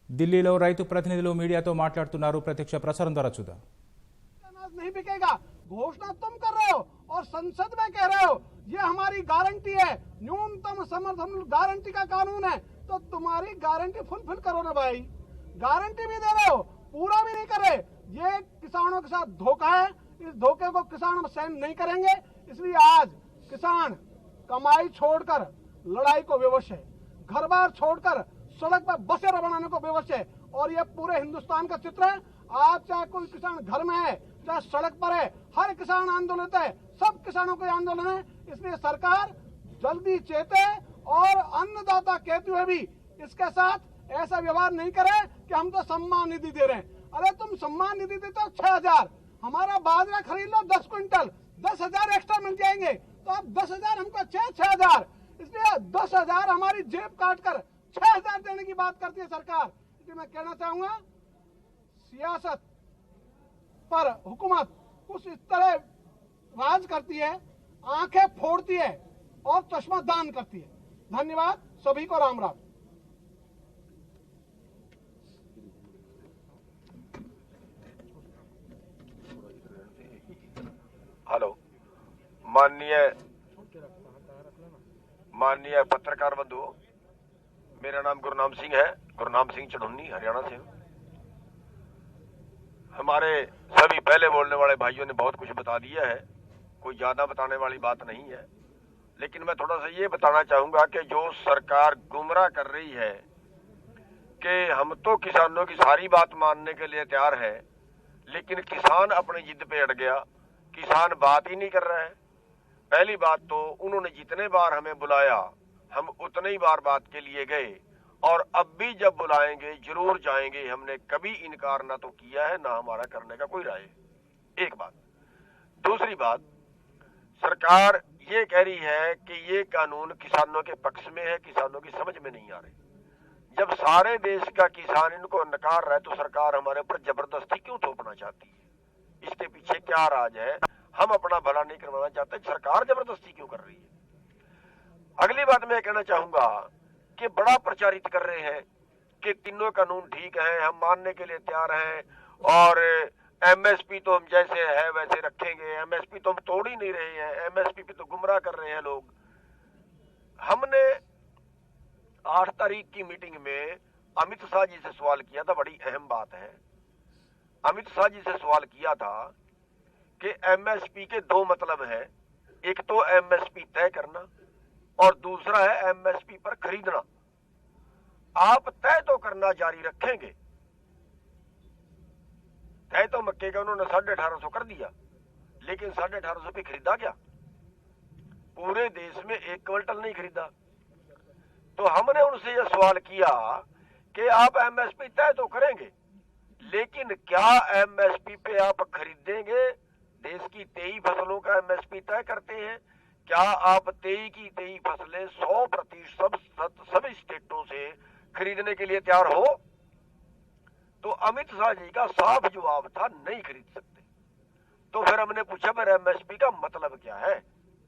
ఢిల్లీలో రైతు ప్రతినిధులు మీడియాతో మాట్లాడుతున్నారు. ప్రత్యక్ష ప్రసారం ద్వారా చూద్దాం. अनाज नहीं बिकेगा, घोषणा तुम कर रहे हो और संसद में कह रहे हो ये हमारी गारंटी है, न्यूनतम समर्थन गारंटी का कानून है, तो तुम्हारी गारंटी फुलफिल करो ना भाई। गारंटी भी दे रहे हो, पूरा भी नहीं करे, ये किसानों के साथ धोखा है। इस धोखे को किसान सहन नहीं करेंगे, इसलिए आज किसान कमाई छोड़कर लड़ाई को विवश है, घर बार छोड़कर सड़क पर बसें बनाने को विवश है। और ये पूरे हिंदुस्तान का चित्र है। आज चाहे कोई किसान घर में है, चाहे सड़क पर है, हर किसान आंदोलित है, सब किसानों का आंदोलन है। इसलिए सरकार जल्दी चेते और अन्नदाता कहते हुए भी इसके साथ ऐसा व्यवहार नहीं करे कि हम तो सम्मान निधि दे रहे हैं। अरे तुम सम्मान निधि देते हो 6,000, हमारा बाजरा खरीद लो 10 क्विंटल, 10,000 एक्स्ट्रा मिल जाएंगे, तो अब 10,000 हमको 6,000, इसलिए 10,000 हमारी जेब काट कर 6,000 देने की बात करती है सरकार। इसलिए मैं कहना चाहूंगा, सियासत पर हुकूमत कुछ इस तरह राज करती है, आंखें फोड़ती है और चश्मा दान करती है। धन्यवाद, सभी को राम राम। हेलो, माननीय पत्रकार बंधु, मेरा नाम गुरनाम सिंह है, गुरनाम सिंह चढ़ुन्नी, हरियाणा से हूँ। हमारे सभी पहले बोलने वाले भाइयों ने बहुत कुछ बता दिया है, कोई ज्यादा बताने वाली बात नहीं है। लेकिन मैं थोड़ा सा ये बताना चाहूंगा कि जो सरकार गुमराह कर रही है कि हम तो किसानों की सारी बात मानने के लिए तैयार है, लेकिन किसान अपनी जिद पे अड़ गया, किसान बात ही नहीं कर रहा है। पहली बात तो उन्होंने जितने बार हमें बुलाया हम उतने ही बार बात के लिए गए, और अब भी जब बुलाएंगे जरूर जाएंगे। हमने कभी इनकार ना तो किया है, ना हमारा करने का कोई राय है। एक बात। दूसरी बात, सरकार ये कह रही है कि ये कानून किसानों के पक्ष में है, किसानों की समझ में नहीं आ रही। जब सारे देश का किसान इनको नकार रहा है तो सरकार हमारे ऊपर जबरदस्ती क्यों थोपना चाहती है? इसके पीछे क्या राज है? हम अपना भला नहीं करवाना चाहते, सरकार जबरदस्ती क्यों कर रही है? अगली बात मैं कहना चाहूंगा कि बड़ा प्रचारित कर रहे हैं कि तीनों कानून ठीक हैं, हम मानने के लिए तैयार हैं, और एमएसपी तो हम जैसे है वैसे रखेंगे, एमएसपी तो हम तोड़ ही नहीं रहे हैं, एमएसपी पे तो गुमराह कर रहे हैं लोग। हमने 8 तारीख की मीटिंग में अमित शाह जी से सवाल किया था, बड़ी अहम बात है। अमित शाह जी से सवाल किया था कि एमएसपी के 2 मतलब है, एक तो एमएसपी तय करना और दूसरा है एमएसपी पर खरीदना। आप तय तो करना जारी रखेंगे, तय तो मक्के का उन्होंने 1850 कर दिया, लेकिन 1850 पे खरीदा क्या? पूरे देश में 1 क्विंटल नहीं खरीदा। तो हमने उनसे यह सवाल किया कि आप एमएसपी तय तो करेंगे, लेकिन क्या एमएसपी पे आप खरीदेंगे? देश की 23 फसलों का एमएसपी तय करते हैं, क्या आप 23 की 23 फसलें 100% सभी स्टेटों से खरीदने के लिए तैयार हो? तो अमित शाह जी का साफ जवाब था, नहीं खरीद सकते। तो फिर हमने पूछा फिर एमएसपी का मतलब क्या है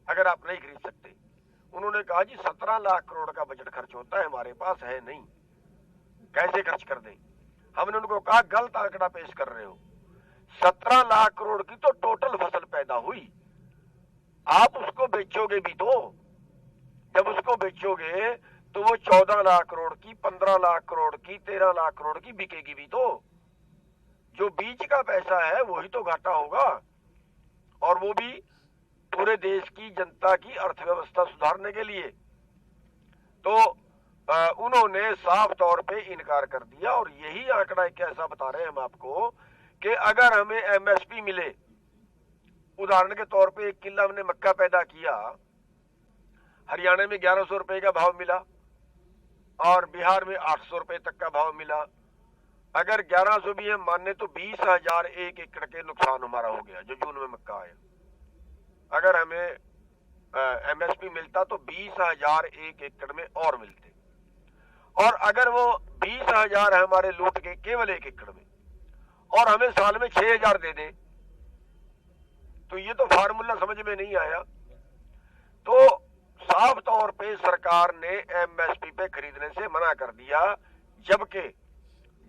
अगर आप नहीं खरीद सकते? उन्होंने कहा जी 17 लाख करोड़ का बजट खर्च होता है, हमारे पास है नहीं, कैसे खर्च कर दें? हमने उनको कहा गलत आंकड़ा पेश कर रहे हो, 17 लाख करोड़ की तो टोटल फसल पैदा हुई, आप उसको बेचोगे भी तो, जब उसको बेचोगे तो वो 14 लाख करोड़ की, 15 लाख करोड़ की, 13 लाख करोड़ की बिकेगी भी तो। जो बीच का पैसा है वही तो घाटा होगा, और वो भी पूरे देश की जनता की अर्थव्यवस्था सुधारने के लिए। तो उन्होंने साफ तौर पे इनकार कर दिया। और यही आंकड़ा कैसा बता रहे हैं हम आपको कि अगर हमें एमएसपी मिले, उदाहरण के तौर पे 1 किला हमने मक्का पैदा किया, हरियाणा में 1100 रुपए का भाव मिला और बिहार में 800 रुपए तक का भाव मिला। अगर 1100 भी हम माने तो 20,000 1 एकड़ के नुकसान हमारा हो गया जो जून में मक्का आया। अगर हमें एमएसपी मिलता तो 20,000 1 एकड़ में और मिलते, और अगर वो 20,000 हमारे लूट के केवल 1 एकड़ में और हमें साल में 6,000 दे दे, तो ये तो फार्मूला समझ में नहीं आया। तो साफ तौर पे सरकार ने एमएसपी पे खरीदने से मना कर दिया, जबकि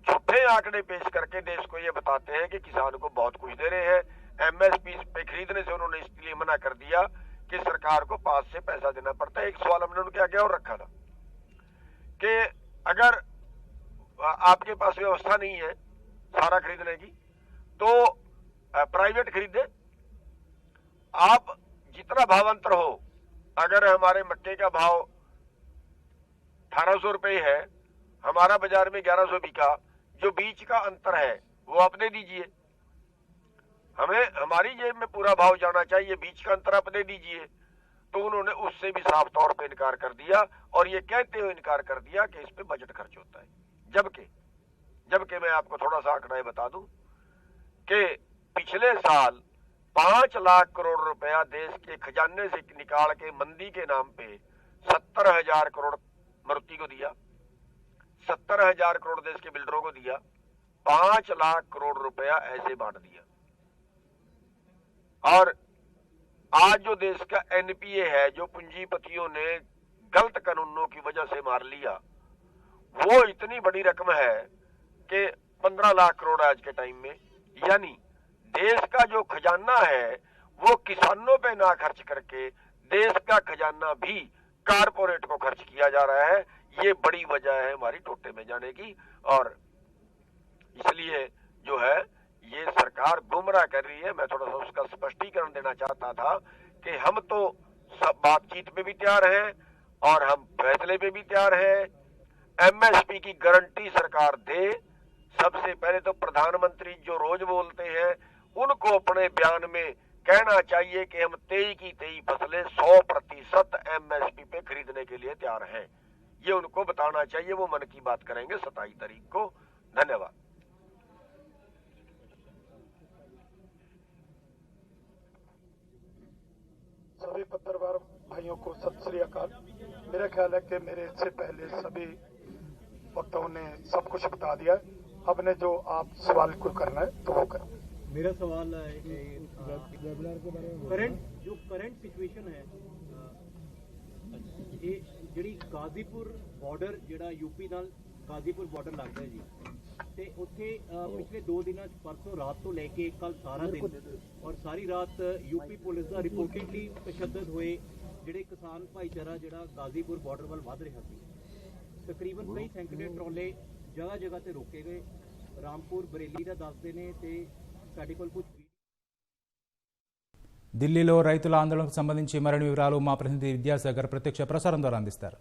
झूठे आंकड़े पेश करके देश को ये बताते हैं कि किसान को बहुत कुछ दे रहे हैं। एमएसपी पे खरीदने से उन्होंने इसलिए मना कर दिया कि सरकार को पास से पैसा देना पड़ता है। एक सवाल हमने उनके आगे और रखा था कि अगर आपके पास व्यवस्था नहीं है सारा खरीदने की तो प्राइवेट खरीदे। आप जितना भावांतर हो, अगर हमारे मक्के का भाव 1800 रुपये है, हमारा बाजार में 1100 बिका, जो बीच का अंतर है वो आप दे दीजिए। हमें हमारी जेब में पूरा भाव जाना चाहिए, बीच का अंतर आप दे दीजिए। तो उन्होंने उससे भी साफ तौर पे इनकार कर दिया और ये कहते हुए इनकार कर दिया कि इस पे बजट खर्च होता है। जबकि मैं आपको थोड़ा सा आंकड़ा बता दूं कि पिछले साल 5 लाख करोड़ रुपया देश के खजाने से निकाल के मंदी के नाम पे 70,000 करोड़ मारुति को दिया, 70,000 करोड़ देश के बिल्डरों को दिया, 5 लाख करोड़ रुपया ऐसे बांट दिया। और आज जो देश का एनपीए है, जो पूंजीपतियों ने गलत कानूनों की वजह से मार लिया, वो इतनी बड़ी रकम है कि 15 लाख करोड़ आज के टाइम में। यानी देश का जो खजाना है वो किसानों पे ना खर्च करके देश का खजाना भी कारपोरेट को खर्च किया जा रहा है। ये बड़ी वजह है हमारी टोटे में जाने की। और इसलिए जो है ये सरकार गुमराह कर रही है। मैं थोड़ा सा उसका स्पष्टीकरण देना चाहता था कि हम तो सब बातचीत पे भी तैयार हैं और हम फैसले पे भी तैयार हैं। एमएसपी की गारंटी सरकार दे। सबसे पहले तो प्रधानमंत्री जो रोज बोलते हैं उनको अपने बयान में कहना चाहिए कि हम 23 की 23 फसलें 100% एमएसपी पे खरीदने के लिए तैयार हैं। ये उनको बताना चाहिए। वो मन की बात करेंगे 27 तारीख को। धन्यवाद। सभी पत्रकार भाइयों को सत श्री अकाल। मेरा ख्याल है कि मेरे से पहले सभी वक्ताओं ने सब कुछ बता दिया। अब ने जो आप सवाल को करना है तो वो करें। मेरा सवाल है करंट सिचुएशन है ये ਜਿਹੜੀ गाजीपुर बॉर्डर ਜਿਹੜਾ यूपी ਨਾਲ गाजीपुर बॉर्डर लगता है जी ਤੇ ਉੱਥੇ ਪਿਛਲੇ 2 ਦਿਨਾਂ ਚ ਪਰਸੋਂ ਰਾਤ ਤੋਂ ਲੈ ਕੇ ਕੱਲ ਸਾਰਾ ਦਿਨ ਔਰ ਸਾਰੀ ਰਾਤ यूपी ਪੁਲਿਸ ਦਾ ਰਿਪੋਰਟਿੰਗਲੀ ਤਸ਼ੱਦਦ ਹੋਏ ਜਿਹੜੇ ਕਿਸਾਨ ਭਾਈਚਾਰਾ ਜਿਹੜਾ गाजीपुर ਬਾਰਡਰ ਵੱਲ ਵਧ ਰਿਹਾ ਸੀ। ਤਕਰੀਬਨ ਕਈ ਸੈਂਕੜੇ ਟਰਾਲੇ ਜਗ੍ਹਾ ਜਗ੍ਹਾ ਤੇ ਰੋਕੇ ਗਏ। ਰਾਮਪੁਰ ਬਰੇਲੀ ਦਾ ਦੱਸਦੇ ਨੇ ਤੇ ਸਾਡੇ ਕੋਲ ਕੁਝ ఢిల్లీలో రైతుల ఆందోళనకు సంబంధించి మరిన్ని వివరాలు మా ప్రతినిధి విద్యాసాగర్ ప్రత్యక్ష ప్రసారం ద్వారా అందిస్తారు.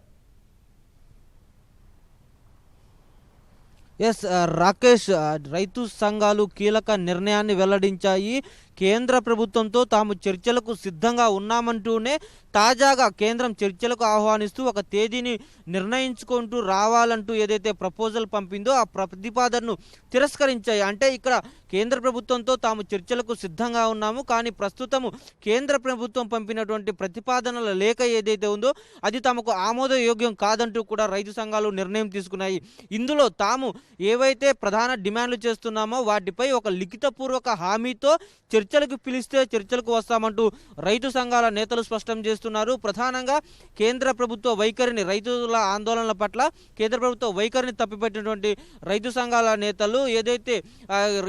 ఎస్ రాకేష్, రైతు సంఘాలు కీలక నిర్ణయాన్ని వెల్లడించాయి. కేంద్ర ప్రభుత్వంతో తాము చర్చలకు సిద్ధంగా ఉన్నామంటూనే తాజాగా కేంద్రం చర్చలకు ఆహ్వానిస్తూ ఒక తేదీని నిర్ణయించుకుంటూ రావాలంటూ ఏదైతే ప్రపోజల్ పంపిందో ఆ ప్రతిపాదనను తిరస్కరించాయి. అంటే ఇక్కడ కేంద్ర ప్రభుత్వంతో తాము చర్చలకు సిద్ధంగా ఉన్నాము, కానీ ప్రస్తుతము కేంద్ర ప్రభుత్వం పంపినటువంటి ప్రతిపాదనల లేఖ ఏదైతే ఉందో అది తమకు ఆమోదయోగ్యం కాదంటూ కూడా రైతు సంఘాలు నిర్ణయం తీసుకున్నాయి. ఇందులో తాము ఏవైతే ప్రధాన డిమాండ్లు చేస్తున్నామో వాటిపై ఒక లిఖితపూర్వక హామీతో చర్చలకు పిలిస్తే చర్చలకు వస్తామంటూ రైతు సంఘాల నేతలు స్పష్టం చేస్తున్నారు. ప్రధానంగా కేంద్ర ప్రభుత్వ వైఖరిని, రైతుల ఆందోళనల పట్ల కేంద్ర ప్రభుత్వ వైఖరిని తప్పిపెట్టినటువంటి రైతు సంఘాల నేతలు ఏదైతే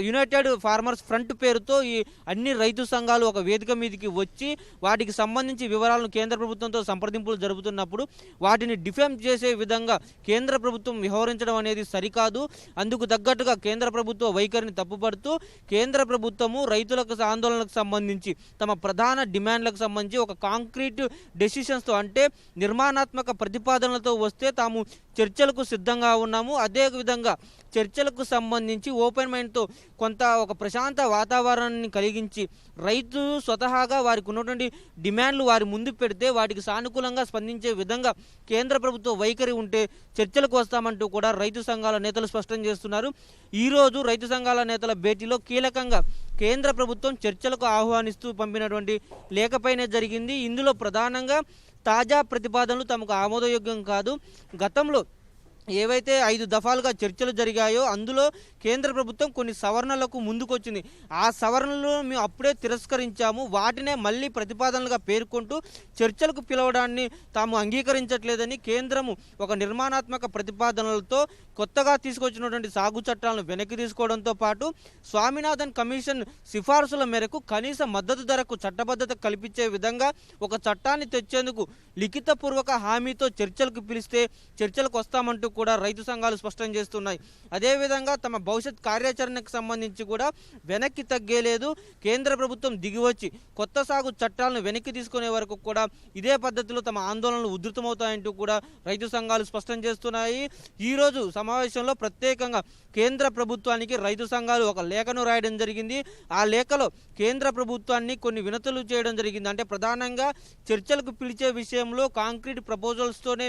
యునైటెడ్ ఫార్మర్స్ ఫ్రంట్ పేరుతో ఈ అన్ని రైతు సంఘాలు ఒక వేదిక మీదకి వచ్చి వాటికి సంబంధించి వివరాలను కేంద్ర ప్రభుత్వంతో సంప్రదింపులు జరుపుతున్నప్పుడు వాటిని డిఫేమ్ చేసే విధంగా కేంద్ర ప్రభుత్వం వ్యవహరించడం అనేది సరికాదు. అందుకు తగ్గట్టుగా కేంద్ర ప్రభుత్వ వైఖరిని తప్పుపడుతూ కేంద్ర ప్రభుత్వము రైతులకు ఆందోళనకు సంబంధించి తమ ప్రధాన డిమాండ్లకు సంబంధించి ఒక కాంక్రీట్ డెసిషన్స్తో, అంటే నిర్మాణాత్మక ప్రతిపాదనలతో వస్తే తాము చర్చలకు సిద్ధంగా ఉన్నాము. అదేవిధంగా చర్చలకు సంబంధించి ఓపెన్ మైండ్తో కొంత ఒక ప్రశాంత వాతావరణాన్ని కలిగించి రైతు స్వతహాగా వారికి ఉన్నటువంటి డిమాండ్లు వారి ముందు పెడితే వాటికి సానుకూలంగా స్పందించే విధంగా కేంద్ర ప్రభుత్వ వైఖరి ఉంటే చర్చలకు వస్తామంటూ కూడా రైతు సంఘాల నేతలు స్పష్టం చేస్తున్నారు. ఈరోజు రైతు సంఘాల నేతల భేటీలో కీలకంగా కేంద్ర ప్రభుత్వం చర్చలకు ఆహ్వానిస్తూ పంపినటువంటి లేఖపైనే జరిగింది. ఇందులో ప్రధానంగా తాజా ప్రతిపాదనలు తమకు ఆమోదయోగ్యం కాదు. గతంలో ఏవైతే 5 దఫాలుగా చర్చలు జరిగాయో అందులో కేంద్ర ప్రభుత్వం కొన్ని సవరణలకు ముందుకొచ్చింది. ఆ సవరణలు మేము అప్పుడే తిరస్కరించాము. వాటినే మళ్ళీ ప్రతిపాదనలుగా పేర్కొంటూ చర్చలకు పిలవడాన్ని తాము అంగీకరించట్లేదని కేంద్రము ఒక నిర్మాణాత్మక ప్రతిపాదనలతో కొత్తగా తీసుకొచ్చినటువంటి సాగు చట్టాలను వెనక్కి తీసుకోవడంతో పాటు స్వామినాథన్ కమిషన్ సిఫార్సుల మేరకు కనీస మద్దతు ధరకు చట్టబద్ధత కల్పించే విధంగా ఒక చట్టాన్ని తెచ్చేందుకు లిఖితపూర్వక హామీతో చర్చలకు పిలిస్తే చర్చలకు వస్తామంటూ కూడా రైతు సంఘాలు స్పష్టం చేస్తున్నాయి. అదేవిధంగా తమ భవిష్యత్ కార్యాచరణకు సంబంధించి కూడా వెనక్కి తగ్గేలేదు. కేంద్ర ప్రభుత్వం దిగివచ్చి కొత్త సాగు చట్టాలను వెనక్కి తీసుకునే వరకు కూడా ఇదే పద్ధతిలో తమ ఆందోళనలు ఉధృతమవుతాయంటూ కూడా రైతు సంఘాలు స్పష్టం చేస్తున్నాయి. ఈరోజు సమావేశంలో ప్రత్యేకంగా కేంద్ర ప్రభుత్వానికి రైతు సంఘాలు ఒక లేఖను రాయడం జరిగింది. ఆ లేఖలో కేంద్ర ప్రభుత్వాన్ని కొన్ని వినతులు చేయడం జరిగింది. అంటే ప్రధానంగా చర్చలకు పిలిచే విషయంలో కాంక్రీట్ ప్రపోజల్స్తోనే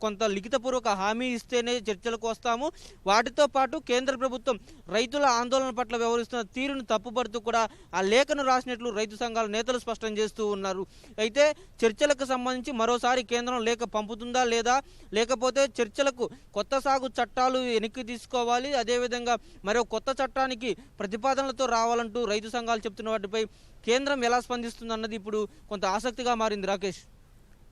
కొంత లిఖితపూర్వక హామీ ఇస్తేనే చర్చలకు వస్తాము. వాటితో పాటు కేంద్ర ప్రభుత్వం రైతుల ఆందోళన పట్ల వ్యవహరిస్తున్న తీరును తప్పుపడుతూ కూడా ఆ లేఖను రాసినట్లు రైతు సంఘాల నేతలు స్పష్టం చేస్తూ ఉన్నారు. అయితే చర్చలకు సంబంధించి మరోసారి కేంద్రం లేఖ పంపుతుందా లేదా, లేకపోతే చర్చలకు కొత్త సాగు చట్టాలు వెనక్కి తీసుకోవాలి, అదేవిధంగా మరో కొత్త చట్టానికి ప్రతిపాదనలతో రావాలంటూ రైతు సంఘాలు చెప్తున్న వాటిపై కేంద్రం ఎలా స్పందిస్తుందన్నది ఇప్పుడు కొంత ఆసక్తిగా మారింది. రాకేష్.